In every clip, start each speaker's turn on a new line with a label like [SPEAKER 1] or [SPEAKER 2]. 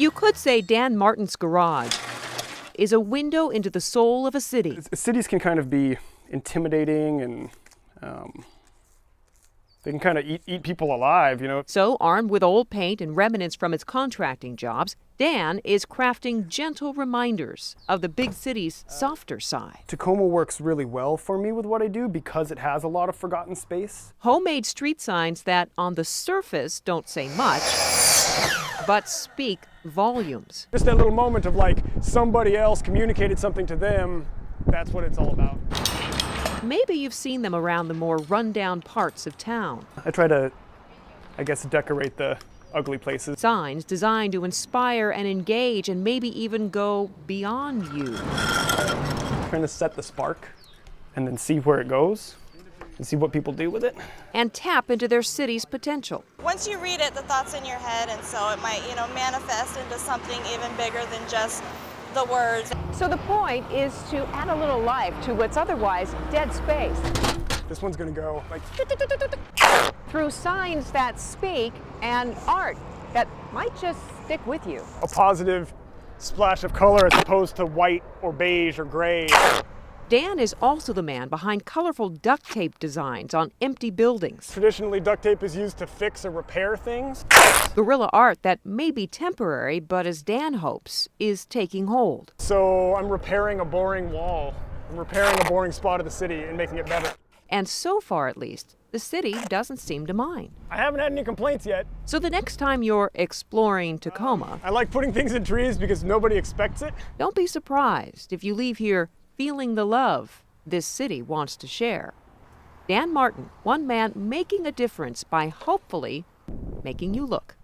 [SPEAKER 1] You could say Dan Martin's garage is a window into the soul of a city.
[SPEAKER 2] Cities can kind of be intimidating and they can kind of eat people alive, you know.
[SPEAKER 1] So, armed with old paint and remnants from his contracting jobs, Dan is crafting gentle reminders of the big city's softer side.
[SPEAKER 2] Tacoma works really well for me with what I do because it has a lot of forgotten space.
[SPEAKER 1] Homemade street signs that, on the surface, don't say much, but speak volumes.
[SPEAKER 2] Just that little moment of like somebody else communicated something to them, that's what it's all about.
[SPEAKER 1] Maybe you've seen them around the more rundown parts of town.
[SPEAKER 2] I try to, I guess, decorate the ugly places.
[SPEAKER 1] Signs designed to inspire and engage and maybe even go beyond you.
[SPEAKER 2] Trying to set the spark and then see where it goes and see what people do with it.
[SPEAKER 1] And tap into their city's potential.
[SPEAKER 3] Once you read it, the thought's in your head, and so it might, manifest into something even bigger than just the words.
[SPEAKER 4] So the point is to add a little life to what's otherwise dead space.
[SPEAKER 2] This one's gonna go like
[SPEAKER 4] through signs that speak and art that might just stick with you.
[SPEAKER 2] a positive splash of color as opposed to white or beige or gray.
[SPEAKER 1] Dan is also the man behind colorful duct tape designs on empty buildings.
[SPEAKER 2] Traditionally, duct tape is used to fix or repair things.
[SPEAKER 1] Guerrilla art that may be temporary, but as Dan hopes, is taking hold.
[SPEAKER 2] So I'm repairing a boring wall. I'm repairing a boring spot of the city and making it better.
[SPEAKER 1] And so far, at least, the city doesn't seem to mind.
[SPEAKER 2] I haven't had any complaints yet.
[SPEAKER 1] So the next time you're exploring Tacoma,
[SPEAKER 2] I like putting things in trees because nobody expects it.
[SPEAKER 1] don't be surprised if you leave here feeling the love this city wants to share. Dan Martin, one man making a difference by hopefully making you look.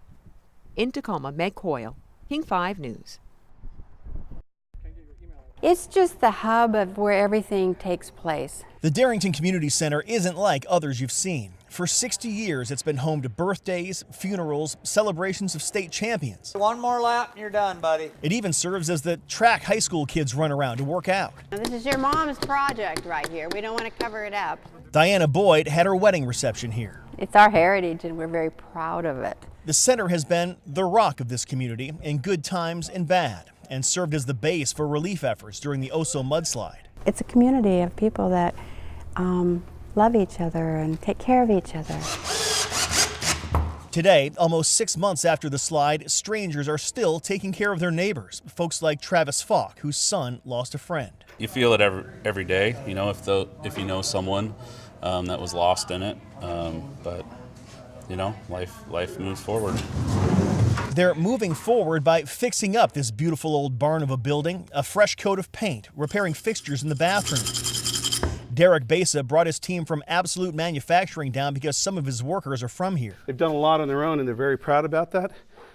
[SPEAKER 1] In Tacoma, Meg Coyle, King 5 News.
[SPEAKER 5] It's just the hub of where everything takes place.
[SPEAKER 6] The Darrington Community Center isn't like others you've seen. For 60 years, it's been home to birthdays, funerals, celebrations of state champions.
[SPEAKER 7] One more lap and you're done, buddy.
[SPEAKER 6] It even serves as the track high school kids run around to work out.
[SPEAKER 5] This is your mom's project right here. We don't want to cover it up.
[SPEAKER 6] Diana Boyd had her wedding reception here.
[SPEAKER 5] It's our heritage and we're very proud of it.
[SPEAKER 6] The center has been the rock of this community in good times and bad, and served as the base for relief efforts during the Oso mudslide.
[SPEAKER 5] It's a community of people that love each other and take care of each other.
[SPEAKER 6] Today, almost 6 months after the slide, strangers are still taking care of their neighbors. Folks like Travis Falk, whose son lost a friend.
[SPEAKER 8] You feel it every day, if you know someone that was lost in it. But life moves forward.
[SPEAKER 6] They're moving forward by fixing up this beautiful old barn of a building, a fresh coat of paint, repairing fixtures in the bathroom. Derek Besa brought his team from Absolute Manufacturing down because some of his workers are from here.
[SPEAKER 9] They've done a lot on their own and they're very proud about that.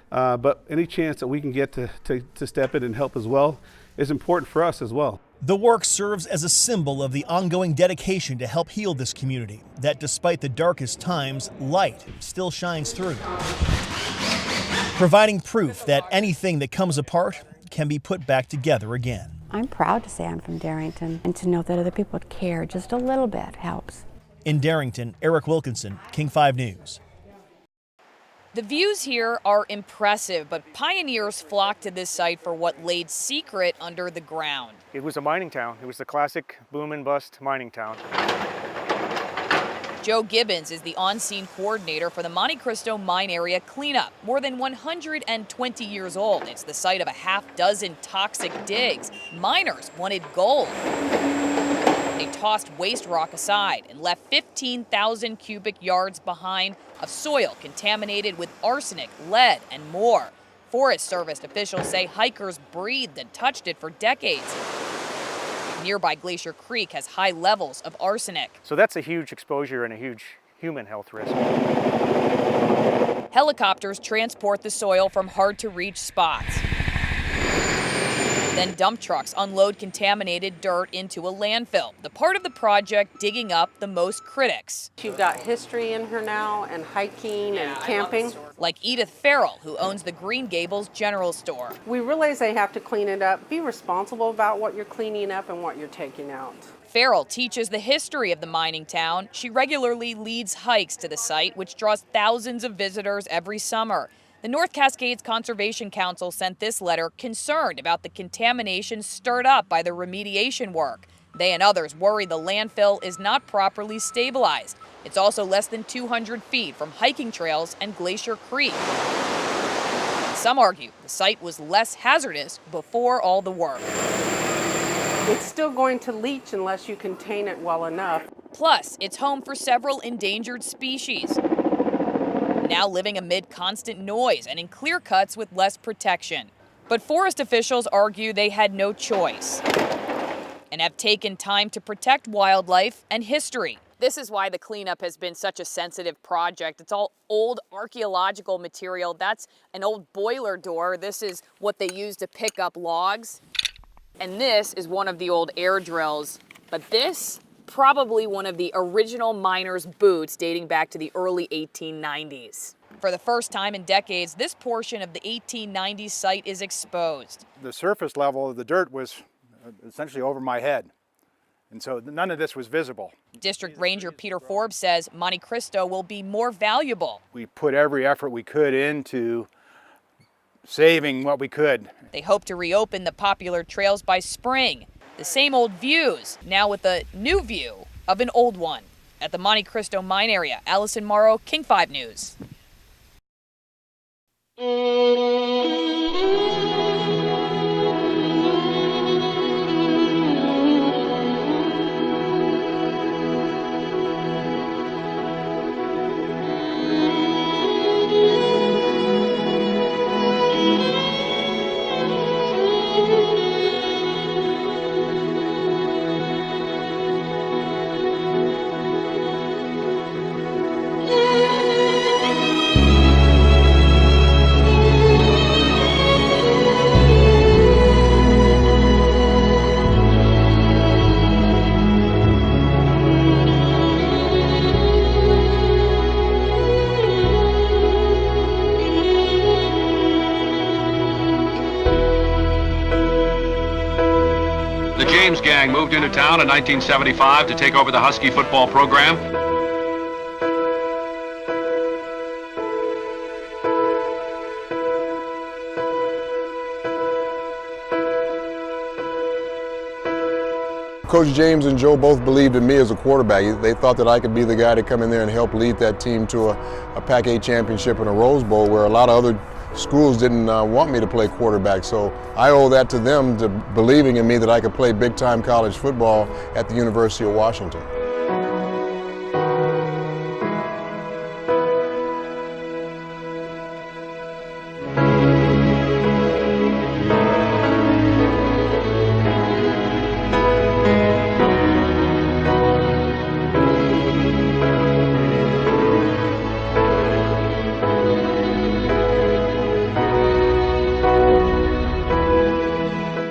[SPEAKER 9] But any chance that we can get to step in and help as well is important for us as well.
[SPEAKER 6] The work serves as a symbol of the ongoing dedication to help heal this community, that despite the darkest times, light still shines through. Providing proof that anything that comes apart can be put back together again.
[SPEAKER 5] I'm proud to say I'm from Darrington, and to know that other people care just a little bit helps.
[SPEAKER 6] In Darrington, Eric Wilkinson, King 5 News.
[SPEAKER 10] The views here are impressive, but pioneers flocked to this site for what laid secret under the ground.
[SPEAKER 2] It was a mining town. It was the classic boom and bust mining town.
[SPEAKER 10] Joe Gibbons is the on-scene coordinator for the Monte Cristo mine area cleanup. More than 120 years old, it's the site of a half-dozen toxic digs. Miners wanted gold. They tossed waste rock aside and left 15,000 cubic yards behind of soil contaminated with arsenic, lead, and more. Forest Service officials say hikers breathed and touched it for decades. Nearby Glacier Creek has high levels of arsenic.
[SPEAKER 2] So that's a huge exposure and a huge human health risk.
[SPEAKER 10] Helicopters transport the soil from hard-to-reach spots. Then dump trucks unload contaminated dirt into a landfill, the part of the project digging up the most critics.
[SPEAKER 4] You've got history in her now, and hiking and camping.
[SPEAKER 10] Like Edith Farrell, who owns the Green Gables General Store.
[SPEAKER 4] We realize they have to clean it up. Be responsible about what you're cleaning up and what you're taking out.
[SPEAKER 10] Farrell teaches the history of the mining town. She regularly leads hikes to the site, which draws thousands of visitors every summer. The North Cascades Conservation Council sent this letter concerned about the contamination stirred up by the remediation work. They and others worry the landfill is not properly stabilized. It's also less than 200 feet from hiking trails and Glacier Creek. Some argue the site was less hazardous before all the work.
[SPEAKER 11] It's still going to leach unless you contain it well enough.
[SPEAKER 10] Plus, it's home for several endangered species, now living amid constant noise and in clear cuts with less protection. But forest officials argue they had no choice and have taken time to protect wildlife and history. This is why the cleanup has been such a sensitive project. It's all old archaeological material. That's an old boiler door. This is what they use to pick up logs. And this is one of the old air drills. But this, probably one of the original miners' boots dating back to the early 1890s. For the first time in decades, this portion of the 1890s site is exposed.
[SPEAKER 12] The surface level of the dirt was essentially over my head. And so none of this was visible.
[SPEAKER 10] District Ranger Peter Forbes says Monte Cristo will be more valuable.
[SPEAKER 12] We put every effort we could into saving what we could.
[SPEAKER 10] They hope to reopen the popular trails by spring. The same old views, now with a new view of an old one. At the Monte Cristo mine area, Allison Morrow, King 5 News.
[SPEAKER 13] The James Gang moved into town in 1975 to take over the Husky football program.
[SPEAKER 14] Coach James and Joe both believed in me as a quarterback. They thought that I could be the guy to come in there and help lead that team to a Pac-8 championship and a Rose Bowl, where a lot of other schools didn't want me to play quarterback. So I owe that to them, to believing in me that I could play big-time college football at the University of Washington.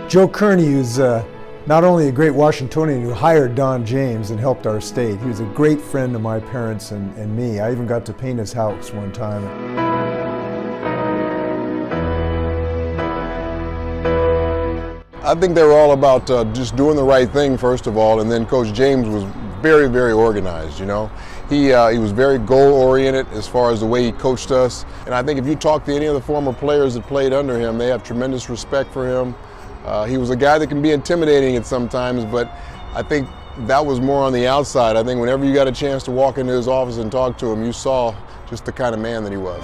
[SPEAKER 15] Joe Kearney is not only a great Washingtonian who hired Don James and helped our state, he was a great friend of my parents and me. I even got to paint his house one time.
[SPEAKER 14] I think they were all about just doing the right thing, first of all, and then Coach James was very, very organized, you know. He was very goal-oriented as far as the way he coached us. And I think if you talk to any of the former players that played under him, they have tremendous respect for him. He was a guy that can be intimidating at sometimes, but I think that was more on the outside. I think whenever you got a chance to walk into his office and talk to him, you saw just the kind of man that he was.